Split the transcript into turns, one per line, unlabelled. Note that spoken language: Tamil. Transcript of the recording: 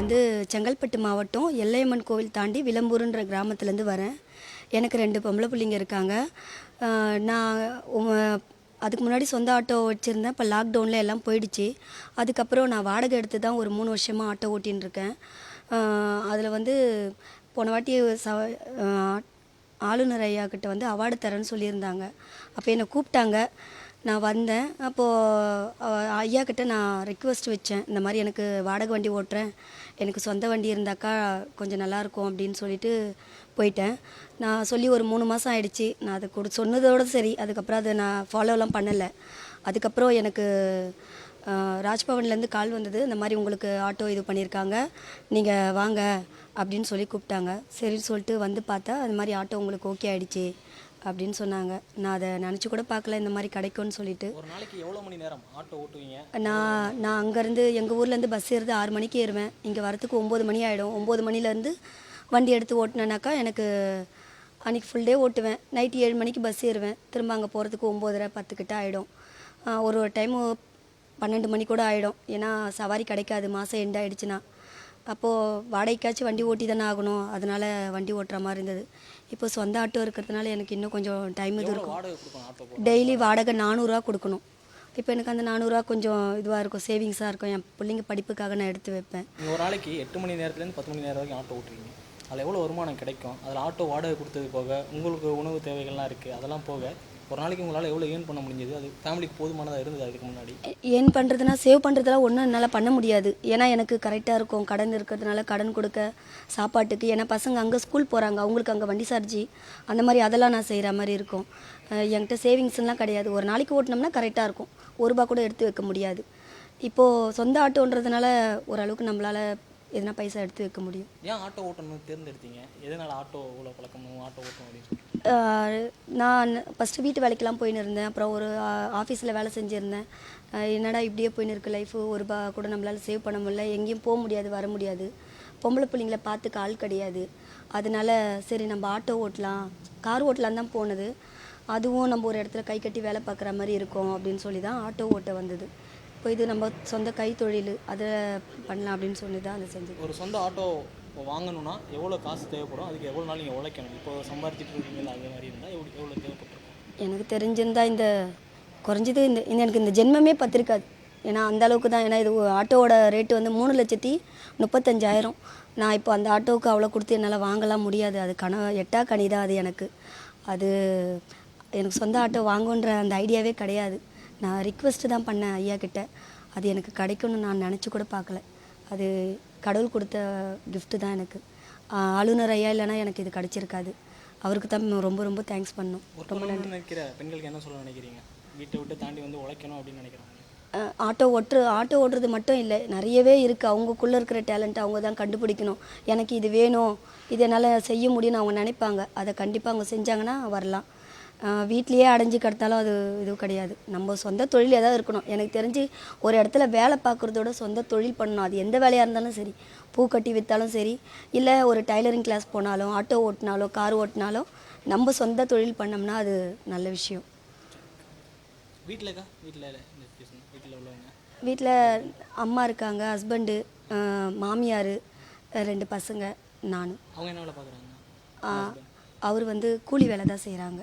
வந்து செங்கல்பட்டு மாவட்டம் எல்லையம்மன் கோவில் தாண்டி விளம்பூருன்ற கிராமத்துலேருந்து வரேன். எனக்கு 2 பொம்பளை பிள்ளைங்க இருக்காங்க. நான் அதுக்கு முன்னாடி சொந்த ஆட்டோ வச்சுருந்தேன். இப்போ லாக்டவுனில் எல்லாம் போயிடுச்சு. அதுக்கப்புறம் நான் வாடகை எடுத்து தான் ஒரு 3 வருஷமாக ஆட்டோ ஓட்டின்னு இருக்கேன். அதில் வந்து போன வாட்டி ஆளுநர் ஐயா கிட்ட வந்து அவார்டு தரேன்னு சொல்லியிருந்தாங்க. அப்போ என்னை கூப்பிட்டாங்க. நான் வந்தேன். அப்போது ஐயா கிட்ட நான் ரெக்வெஸ்ட் வச்சேன், இந்த மாதிரி எனக்கு வாடகை வண்டி ஓட்டுறேன், எனக்கு சொந்த வண்டி இருந்தாக்கா கொஞ்சம் நல்லாயிருக்கும் அப்படின்னு சொல்லிட்டு போயிட்டேன். நான் சொல்லி ஒரு 3 மாதம் ஆயிடுச்சு. நான் அதை சொன்னதோடு சரி. அதுக்கப்புறம் அதை நான் ஃபாலோலாம் பண்ணலை. அதுக்கப்புறம் எனக்கு ராஜ்பவன்லேருந்து கால் வந்தது, இந்த மாதிரி உங்களுக்கு ஆட்டோ இது பண்ணியிருக்காங்க, நீங்கள் வாங்க அப்படின்னு சொல்லி கூப்பிட்டாங்க. சரின்னு சொல்லிட்டு வந்து பார்த்தா அது மாதிரி ஆட்டோ உங்களுக்கு ஓகே ஆகிடுச்சி அப்படின்னு சொன்னாங்க. நான் அதை நினச்சி கூட பார்க்கல இந்த மாதிரி கிடைக்கும்னு சொல்லிட்டு.
ஒரு நாளைக்கு எவ்வளோ மணி நேரம் ஆட்டோ ஓட்டுவீங்க?
நான் அங்கேருந்து எங்கள் ஊர்லேருந்து பஸ் ஏறுது 6 மணிக்கு ஏறுவேன். இங்கே வரத்துக்கு 9 மணி ஆகிடும். 9 மணிலேருந்து வண்டி எடுத்து ஓட்டினேனாக்கா எனக்கு அன்றைக்கி ஃபுல் டே ஓட்டுவேன். நைட்டு 7 மணிக்கு பஸ் ஏறுவேன். திரும்ப அங்கே போகிறதுக்கு 9:30 10 கிட்ட ஆகிடும். ஒரு டைமு 12 மணி கூட ஆகிடும். ஏன்னா சவாரி கிடைக்காது மாதம் எண்ட் ஆகிடுச்சுன்னா. அப்போது வாடகைக்காச்சும் வண்டி ஓட்டி தானே ஆகணும். அதனால் வண்டி ஓட்டுற மாதிரி இருந்தது. இப்போ சொந்த ஆட்டோ இருக்கிறதுனால எனக்கு இன்னும் கொஞ்சம் டைம் இது இருக்கும். டெய்லி வாடகை 400 கொடுக்கணும். இப்போ எனக்கு அந்த 400 கொஞ்சம் இதுவாக இருக்கும், சேவிங்ஸாக இருக்கும். என் பிள்ளைங்க படிப்புக்காக நான் எடுத்து வைப்பேன்.
ஒரு நாளைக்கு 8 மணி நேரத்துலேருந்து 10 மணி நேரம் வரைக்கும் ஆட்டோ ஓட்டுறீங்க. அதில் எவ்வளோ வருமானம் கிடைக்கும்? அதில் ஆட்டோ வாடகை கொடுத்தது போக உங்களுக்கு உணவு தேவைகள்லாம் இருக்குது, அதெல்லாம் போக ஒரு நாளைக்கு உங்களால் எவ்வளோ ஏர்ன் பண்ண முடிஞ்சது? அது ஃபேமிலிக்கு போதுமானதாக இருந்தது அதுக்கு முன்னாடி?
ஏர்ன் பண்ணுறதுனா சேவ் பண்ணுறதுலாம் ஒன்றும் என்னால் பண்ண முடியாது. ஏன்னா எனக்கு கரெக்டாக இருக்கும். கடன் இருக்கிறதுனால கடன் கொடுக்க, சாப்பாட்டுக்கு. ஏன்னா பசங்க அங்கே ஸ்கூல் போகிறாங்க, அவங்களுக்கு அங்கே வண்டி சார்ஜி அந்த மாதிரி அதெல்லாம் நான் செய்கிற மாதிரி இருக்கும். என்கிட்ட சேவிங்ஸ்லாம் கிடையாது. ஒரு நாளைக்கு ஓட்டினோம்னா கரெக்டாக இருக்கும். ₹1 கூட எடுத்து வைக்க முடியாது. இப்போது சொந்த ஆட்டோன்றதுனால ஓரளவுக்கு நம்மளால் எதுனா பைசா எடுத்து வைக்க முடியும்.
ஏன் ஆட்டோ ஓட்டணும்னு தேர்ந்தெடுத்தீங்க? எதனால் ஆட்டோ இவ்வளோ பழக்கணும், ஆட்டோ ஓட்டணும் அப்படின்னு?
நான் ஃபஸ்ட்டு வீட்டு வேலைக்கெலாம் போயின்னு இருந்தேன். அப்புறம் ஒரு ஆஃபீஸில் வேலை செஞ்சுருந்தேன். என்னடா இப்படியே போயின்னு இருக்குது லைஃபு, ₹1 கூட நம்மளால் சேவ் பண்ண முடியல, எங்கேயும் போக முடியாது, வர முடியாது, பொம்பளை பிள்ளைங்கள பார்த்துக்க ஆள் கிடையாது. அதனால சரி நம்ம ஆட்டோ ஓட்டலாம், கார் ஓட்டலாம் தான் போனது. அதுவும் நம்ம ஒரு இடத்துல கை கட்டி வேலை பார்க்குற மாதிரி இருக்கும் அப்படின்னு சொல்லி தான் ஆட்டோ ஓட்ட வந்தது. இப்போ இது நம்ம சொந்த கைத்தொழில், அதை பண்ணலாம் அப்படின்னு சொல்லி தான் அதை செஞ்சது.
ஒரு சொந்த ஆட்டோ வாங்கணும்னா எவ்வளோ காசு தேவைப்படும்? அதுக்கு எவ்வளோ நாள் நீங்கள் உழைக்கணும்? இப்போ சம்பாதிச்சுட்டு இருக்கீங்களா, அது மாதிரி இருந்தால் எவ்வளோ தேவைப்பட்டிருக்கும்?
எனக்கு தெரிஞ்சிருந்தா இந்த குறைஞ்சது எனக்கு இந்த ஜென்மமே பத்திருக்காது. ஏன்னா அந்த அளவுக்கு தான். ஏன்னா இது ஆட்டோவோட ரேட்டு வந்து 3,35,000. நான் இப்போ அந்த ஆட்டோவுக்கு அவ்வளோ கொடுத்து என்னால் வாங்கலாம் முடியாது. அது எட்டா கனி தான் அது எனக்கு. அது எனக்கு சொந்த ஆட்டோ வாங்குன்ற அந்த ஐடியாவே கிடையாது. நான் ரிக்வெஸ்ட்டு தான் பண்ணேன் ஐயா கிட்ட. அது எனக்கு கிடைக்கும்னு நான் நினச்சி கூட பார்க்கல. அது கடவுள் கொடுத்த கிஃப்ட்டு தான் எனக்கு. ஆளுநர் ஐயா இல்லைனா எனக்கு இது கிடச்சிருக்காது. அவருக்கு தான் ரொம்ப ரொம்ப தேங்க்ஸ் பண்ணணும்.
ரொம்ப நன்றி. நினைக்கிற பெண்களுக்கு என்ன சொல்ல நினைக்கிறீங்க? வீட்டை விட்டு தாண்டி வந்து உழைக்கணும் அப்படின்னு நினைக்கிறாங்க.
ஆட்டோ ஓட்டுறது மட்டும் இல்லை, நிறையவே இருக்குது. அவங்கக்குள்ளே இருக்கிற டேலண்ட்டை அவங்க தான் கண்டுபிடிக்கணும். எனக்கு இது வேணும், இது என்னால் செய்ய முடியும்னு அவங்க நினைப்பாங்க. அதை கண்டிப்பாக அவங்க செஞ்சாங்கன்னா வரலாம். வீட்லேயே அடைஞ்சு கிடத்தாலும் அது இதுவும் கிடையாது. நம்ம சொந்த தொழில் ஏதாவது இருக்கணும். எனக்கு தெரிஞ்சு ஒரு இடத்துல வேலை பார்க்குறதோட சொந்த தொழில் பண்ணணும். அது எந்த வேலையாக இருந்தாலும் சரி, பூ கட்டி விற்றாலும் சரி, இல்லை ஒரு டைலரிங் கிளாஸ் போனாலும், ஆட்டோ ஓட்டினாலும், கார் ஓட்டினாலும், நம்ம சொந்த தொழில் பண்ணோம்னா அது நல்ல விஷயம். வீட்டில் அம்மா இருக்காங்க, ஹஸ்பண்டு, மாமியார், 2 பசங்க, நான்.
அவங்க என்ன வேலை பார்க்குறாங்க?
அவர் வந்து கூலி வேலை தான் செய்கிறாங்க.